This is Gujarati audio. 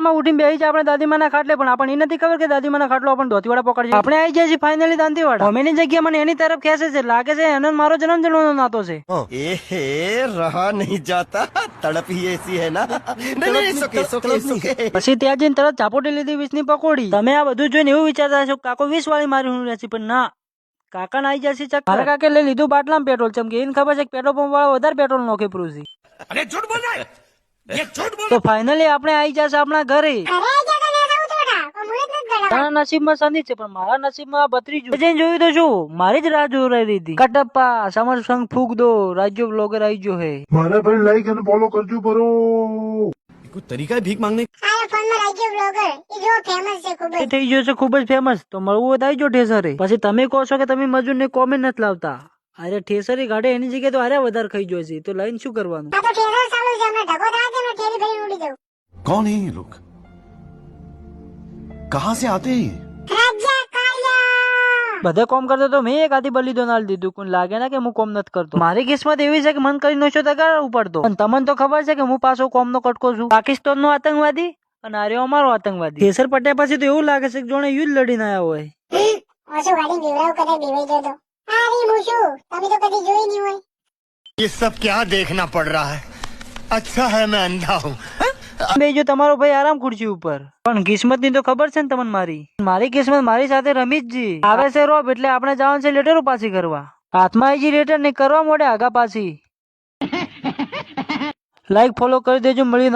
સવારમાં ઉઠીને બેસી જાય આપણે દાદીમાના ખાટલે, પણ આપણને એ નથી ખબર કે દાદીમાના ખાટલો આપણને ધોતીવાળા પકડશે. આપણે આવી જાય છે ફાઇનલી દાંતીવાડા. મમ્મીની જગ્યા મને એની તરફ ખેંચે છે, લાગે છે એનો મારો જન્મનો નાતો છે. रहा नहीं जाता, तड़प ही ऐसी है ना. પછી ત્યાં જઈને તરત ચાપોટી લીધી 20 ની પકોડી. તમે આ બધું જોઈને એવું વિચારતા છો કાકો 20 વાળી મારી હું રહેશે, પણ ના, કાકા આવી જશે ચક્કર. મારા કાકે લઈ લીધું બાટલામાં પેટ્રોલ, ચમ કે એને ખબર છે કે પેટ્રોલ પંપ વાળા વધારે પેટ્રોલ નોખે પ્રુસી. તો ફાઇનલી આપણે આવી જશે આપણા ઘરે. તારા નસીબમાં સંદીપ છે, પણ મારા નસીબમાં ભત્રીજો. જઈને જોયું તો શું, મારી જ રાહ જોઈ રહી હતી. કટપ્પા સમર સંગ ફૂક દો, રાજ્ય બ્લોગર આવી ગયો હે. મારા ભાઈ લાઈક અને ફોલો કરજો બરો. कोई तरीका है भीख मांगने થઈ ગયો છે ખૂબ જ ફેમસ. તો મળવું હોય તો આવી જો ઠેસરે. પછી તમે કહો છો કે તમે મજૂર ને કોમેન્ટ નથી લાવતા. અરે ઠેસરી ગાડે એની જગ્યાએ તો અરે વધારે ખાઈ ગયો છે, તો લઈને શું કરવાનું? कौन है ये लोग, कहाँ से आते हैं? બધા કોમ કરતો તો મેં એક આધી બલિદાન આલી દીધું. કોઈ લાગે ના કે હું કોમ નથી કરતો. મારી કિસ્મત એવી છે કે મન કરી નશો તગાર ઉપાડતો. પણ તમને તો ખબર છે કે હું પાછો કોમ નો કટકો છું. પાકિસ્તાન નો આતંકવાદી અને આર્યો અમારો આતંકવાદી. કેસર પટ્યા પછી તો એવું લાગે છે કે જોણે યુદ્ધ લડીને આવ્યા હોય. ये सब क्या देखना पड़ रहा है. अच्छा है मैं अंधा हूँ. બેજો તમારો ભાઈ આરામ ખુરશી ઉપર. પણ કિસ્મત ની તો ખબર છે ને તમને મારી કિસ્મત મારી સાથે રમી જ જી. આવે છે રોબ એટલે આપણે જવાનું છે લેટરો પાછી કરવા. હાથમાં આવી લેટર ને કરવા મોડે આગા પાછી. લાઈક ફોલો કરી દેજો. મળી